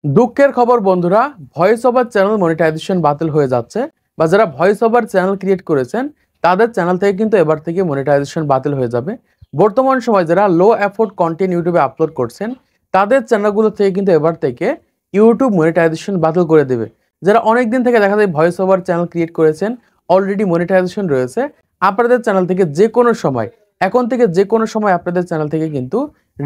দুঃখের খবর বন্ধুরা, ভয়েস ওভার চ্যানেল মনিটাইজেশন বাতিল হয়ে যাচ্ছে। বা যারা ভয়েস ওভার চ্যানেল ক্রিয়েট করেছেন তাদের চ্যানেল থেকে কিন্তু এবার থেকে মনিটাইজেশন বাতিল হয়ে যাবে। বর্তমান সময় যারা লো এফোর্ট কন্টেন্ট ইউটিউবে আপলোড করছেন তাদের চ্যানেলগুলো থেকে কিন্তু এবার থেকে ইউটিউব মনিটাইজেশন বাতিল করে দেবে। যারা অনেক দিন থেকে দেখা যায় ভয়েস ওভার চ্যানেল ক্রিয়েট করেছেন, অলরেডি মনিটাইজেশন রয়েছে, আপনাদের চ্যানেল থেকে যে কোনো সময়, এখন থেকে যে কোনো সময় আপনাদের চ্যানেল থেকে কিন্তু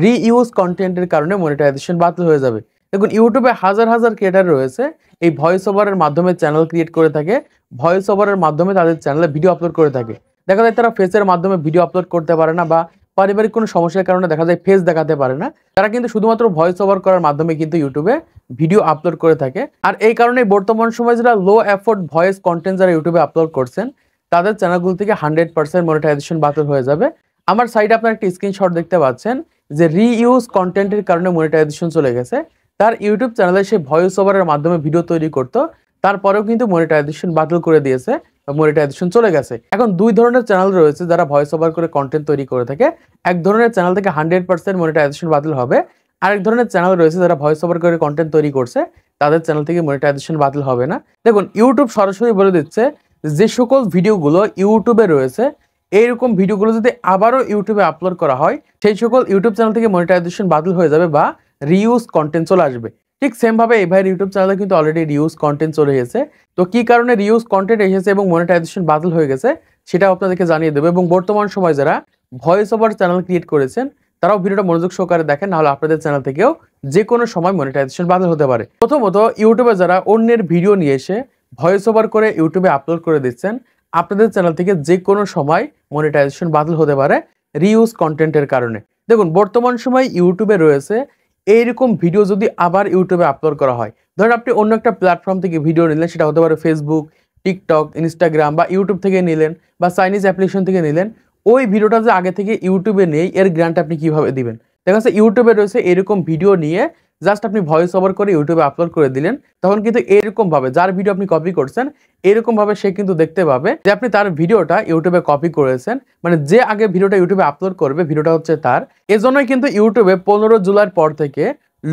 রিইউজ কন্টেন্টের কারণে মনিটাইজেশন বাতিল হয়ে যাবে। দেখুন, ইউটিউবে হাজার হাজার ক্রিয়েটার রয়েছে, এই ভয়েস ওভারের মাধ্যমে চ্যানেল ক্রিয়েট করে থাকে, ভয়েস ওভারের মাধ্যমে তাদের চ্যানেলে ভিডিও আপলোড করে থাকে। দেখা যায় তারা ফেসের মাধ্যমে ভিডিও আপলোড করতে পারে না, বা পারিবারিক কোনো সমস্যার কারণে দেখা যায় ফেস দেখাতে পারে না। তারা কিন্তু শুধুমাত্র ভয়েস ওভার করার মাধ্যমে কিন্তু ইউটিউবে ভিডিও আপলোড করে থাকে। আর এই কারণে বর্তমান সময় যারা লো এফোর্ট ভয়েস কন্টেন্ট যারা ইউটিউবে আপলোড করছেন তাদের চ্যানেলগুলো থেকে 100% মনিটাইজেশন বাতিল হয়ে যাবে। আমার সাইডে আপনার একটা স্ক্রিনশট দেখতে পাচ্ছেন যে রিইউজ কন্টেন্টের কারণে মনিটাইজেশন চলে গেছে। তার ইউটিউব চ্যানেলে সে ভয়েস ওভারের মাধ্যমে ভিডিও তৈরি করতো, তারপরেও কিন্তু মনিটাইজেশন বাতিল করে দিয়েছে, মনিটাইজেশন চলে গেছে। এখন দুই ধরনের চ্যানেল রয়েছে যারা ভয়েস ওভার করে কন্টেন্ট তৈরি করে থাকে। এক ধরনের চ্যানেল থেকে 100% মনিটাইজেশন বাতিল হবে, আরেক ধরনের চ্যানেল রয়েছে যারা ভয়েস ওভার করে কন্টেন্ট তৈরি করছে তাদের চ্যানেল থেকে মনিটাইজেশন বাতিল হবে না। দেখুন, ইউটিউব সরাসরি বলে দিচ্ছে যে সকল ভিডিওগুলো ইউটিউবে রয়েছে এইরকম ভিডিওগুলো যদি আবারও ইউটিউবে আপলোড করা হয় সেই সকল ইউটিউব চ্যানেল থেকে মনিটাইজেশন বাতিল হয়ে যাবে বা রিউজ কন্টেন্ট চলে আসবে। ঠিক সেম ভাবে এই ভাইয়ের ইউটিউব চ্যানেলে কিন্তু অলরেডি রিউজ কন্টেন্ট চলে এসেছে। তো কি কারণে রিউজ কন্টেন্ট এসেছে এবং মনিটাইজেশন বাতিল হয়ে গেছে সেটা আপনাদেরকে জানিয়ে দেবো। এবং বর্তমান সময় যারা ভয়েস ওভার চ্যানেল ক্রিয়েট করেছেন তারাও ভিডিওটা মনোযোগ সহকারে দেখেন, নাহলে আপনাদের চ্যানেল থেকেও যে কোনো সময় মনিটাইজেশন বাতিল হতে পারে। প্রথমত, ইউটিউবে যারা অন্যের ভিডিও নিয়ে এসে ভয়েস ওভার করে ইউটিউবে আপলোড করে দিচ্ছেন, আপনাদের চ্যানেল থেকে যে কোনো সময় মনিটাইজেশন বাতিল হতে পারে রিউজ কন্টেন্টের কারণে। দেখুন, বর্তমান সময় ইউটিউবে রয়েছে এইরকম ভিডিও যদি আবার ইউটিউবে আপলোড করা হয়, ধরেন আপনি অন্য একটা প্ল্যাটফর্ম থেকে ভিডিও নিলেন, সেটা হতে পারে ফেসবুক, টিকটক, ইনস্টাগ্রাম বা ইউটিউব থেকে নিলেন বা চাইনিজ অ্যাপ্লিকেশন থেকে নিলেন, ওই ভিডিওটা যে আগে থেকে ইউটিউবে নেই এর গ্রান্ট আপনি কিভাবে দিবেন? দেখা যাচ্ছে ইউটিউবে রয়েছে এরকম ভিডিও নিয়ে জাস্ট আপনি ভয়েস ওভার করে ইউটিউবে আপলোড করে দিলেন, তখন কিন্তু এরকম ভাবে যার ভিডিও আপনি কপি করছেন এরকম ভাবে সে কিন্তু দেখতে পাবে যে আপনি তার ভিডিওটা ইউটিউবে কপি করেছেন। মানে যে আগে ভিডিওটা ইউটিউবে আপলোড করবে ভিডিওটা হচ্ছে তার। এজন্যই কিন্তু ইউটিউবে 15 জুলাইয়ের পর থেকে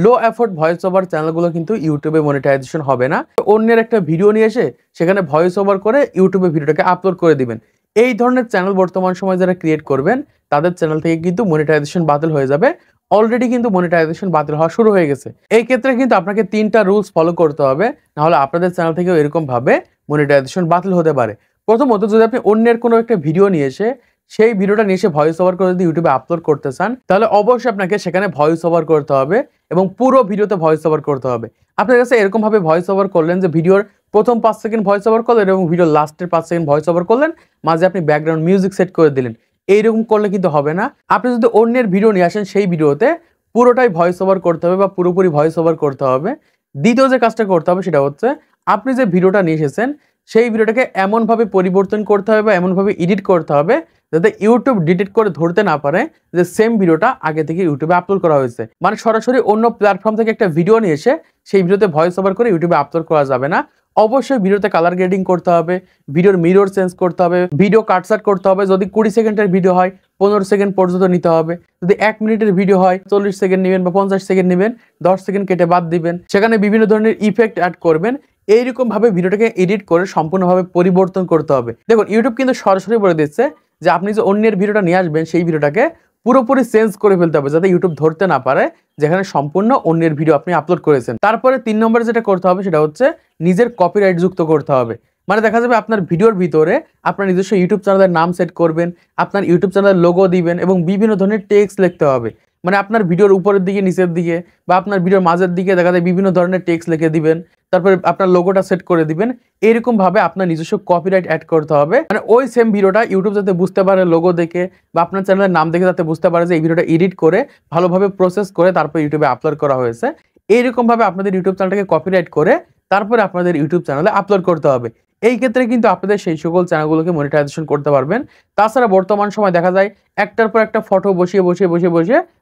লো এফোর্ট ভয়েস ওভার চ্যানেলগুলো কিন্তু ইউটিউবে মনিটাইজেশন হবে না। অন্যের একটা ভিডিও নিয়ে এসে সেখানে ভয়েস ওভার করে ইউটিউবে ভিডিওটাকে আপলোড করে দিবেন। এই ধরনের চ্যানেল বর্তমান সময় যারা ক্রিয়েট করবেন তাদের চ্যানেল থেকে কিন্তু মনিটাইজেশন বাতিল হয়ে যাবে। অলরেডি কিন্তু মনিটাইজেশন বাতিল হওয়া শুরু হয়ে গেছে। এই ক্ষেত্রে কিন্তু আপনাকে 3টা রুলস ফলো করতে হবে, নাহলে আপনাদের চ্যানেল থেকেও এরকম ভাবে মনিটাইজেশন বাতিল হতে পারে। প্রথমত, যদি আপনি অন্যের কোনো একটা ভিডিও নিয়ে এসে সেই ভিডিওটা নিয়ে এসে ভয়েস ওভার করে যদি ইউটিউবে আপলোড করতে চান, তাহলে অবশ্যই আপনাকে সেখানে ভয়েস ওভার করতে হবে এবং পুরো ভিডিওতে ভয়েস ওভার করতে হবে। আপনার কাছে এরকম ভাবে ভয়েস ওভার করলেন যে ভিডিওর প্রথম 5 সেকেন্ড ভয়েস ওভার করলেন এবং ভিডিওর লাস্টের 5 সেকেন্ড ভয়েস ওভার করলেন, মাঝে আপনি ব্যাকগ্রাউন্ড মিউজিক সেট করে দিলেন। এইরকম করলে কিন্তু হবে না। আপনি যদি অন্যের ভিডিও নিয়ে আসেন সেই ভিডিওতে পুরোটাই ভয়েস ওভার করতে হবে বা পুরোপুরি ভয়েস ওভার করতে হবে। দ্বিতীয় যে কাজটা করতে হবে সেটা হচ্ছে আপনি যে ভিডিওটা নিয়ে এসেছেন সেই ভিডিওটাকে এমনভাবে পরিবর্তন করতে হবে বা এমনভাবে এডিট করতে হবে যাতে ইউটিউব ডিটেক্ট করে ধরতে না পারে যে সেম ভিডিওটা আগে থেকে ইউটিউবে আপলোড করা হয়েছে। মানে সরাসরি অন্য প্ল্যাটফর্ম থেকে একটা ভিডিও নিয়ে এসে সেই ভিডিওতে ভয়েস ওভার করে ইউটিউবে আপলোড করা যাবে না। অবশ্যই ভিডিওতে কালার গ্রেডিং করতে হবে, ভিডিওর মিরর চেঞ্জ করতে হবে, ভিডিও কাটসাট করতে হবে। যদি 20 সেকেন্ডের ভিডিও হয় 15 সেকেন্ড পর্যন্ত নিতে হবে। যদি 1 মিনিটের ভিডিও হয় 40 সেকেন্ড নেবেন বা 50 সেকেন্ড নেবেন, 10 সেকেন্ড কেটে বাদ দিবেন। সেখানে বিভিন্ন ধরনের ইফেক্ট অ্যাড করবেন। এইরকম ভাবে ভিডিওটাকে এডিট করে সম্পূর্ণভাবে পরিবর্তন করতে হবে। দেখুন, ইউটিউব কিন্তু সরাসরি বলে দিচ্ছে যে আপনি যে অন্যের ভিডিওটা নিয়ে আসবেন সেই ভিডিওটাকে পুরোপুরি চেঞ্জ করে ফেলতে হবে যাতে ইউটিউব ধরতে না পারে যেখানে সম্পূর্ণ অন্যের ভিডিও আপনি আপলোড করেছেন। তারপরে 3 নম্বরে যেটা করতে হবে সেটা হচ্ছে নিজের কপিরাইট যুক্ত করতে হবে। মানে দেখা যাবে আপনার ভিডিওর ভিতরে আপনার নিজস্ব ইউটিউব চ্যানেলের নাম সেট করবেন, আপনার ইউটিউব চ্যানেলের লোগো দিবেন এবং বিভিন্ন ধরনের টেক্সট লিখতে হবে। মানে আপনার ভিডিওর উপরের দিকে, নিচের দিকে বা আপনার ভিডিওর মাঝের দিকে দেখা যায় বিভিন্ন ধরনের টেক্সট লিখে দিবেন, তারপরে আপনার লোগোটা সেট করে দিবেন। এরকম ভাবে আপনার নিজস্ব কপিরাইট অ্যাড করতে হবে। মানে ওই সেম ভিডিওটা ইউটিউব যাতে বুঝতে পারে লোগো দেখে বা আপনার চ্যানেলের নাম দেখে যাতে বুঝতে পারে যে এই ভিডিওটা এডিট করে ভালোভাবে প্রসেস করে তারপর ইউটিউবে আপলোড করা হয়েছে। এইরকম ভাবে আপনাদের ইউটিউব চ্যানেলটাকে কপিরাইট করে তারপরে আপনাদের ইউটিউব চ্যানেলে আপলোড করতে হবে। এই ক্ষেত্রে কিন্তু আপনাদের সেই সকল চ্যানেলগুলোকে মনিটাইজেশন করতে পারবেন। তাছাড়া বর্তমান সময় দেখা যায় একটার পর একটা ফটো বসিয়ে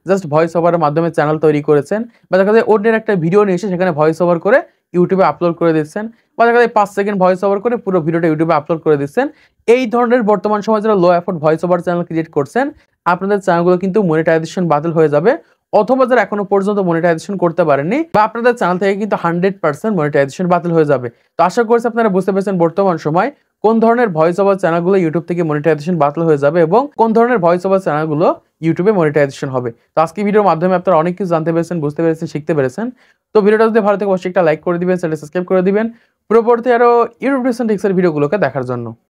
জাস্ট ভয়েস ওভারের মাধ্যমে চ্যানেল তৈরি করেছেন, বা দেখা যায় অন্যের একটা ভিডিও নিয়ে এসে সেখানে ভয়েস ওভার করে ইউটিউবে আপলোড করে দিচ্ছেন, বা দেখা যায় 5 সেকেন্ড ভয়েস ওভার করে পুরো ভিডিওটা ইউটিউবে আপলোড করে দিচ্ছেন। এই ধরনের বর্তমান সময় যারা low effort voice over channel create করছেন আপনাদের চ্যানেলগুলো কিন্তু মনিটাইজেশন বাতিল হয়ে যাবে। অথবা যারা এখনো পর্যন্ত মনিটাইজেশন করতে পারেননি বা আপনাদের চ্যানেল থেকে কিন্তু 100% মনিটাইজেশন বাতিল হয়ে যাবে। তো আশা করছি আপনারা বুঝতে পেরেছেন বর্তমান সময় কোন ধরনের ভয়েস ওভার চ্যানেলগুলো ইউটিউব থেকে মনিটাইজেশন বাতিল হয়ে যাবে এবং কোন ধরনের ভয়েস ওভার চ্যানেলগুলো ইউটিউবে মনিটাইজেশন হবে। তো আজকে ভিডিওর মাধ্যমে আপনারা অনেক কিছু জানতে পেরেছেন, বুঝতে পেরেছেন, শিখতে পেরেছেন। তো ভিডিওটা যদি ভালো থাকে অবশ্যই একটা লাইক করে দিবেন, চ্যানেল সাবস্ক্রাইব করে দিবেন পরবর্তী আরো ইউটিউব টিপস এন্ড ট্রিক্সের ভিডিওগুলোকে দেখার জন্য।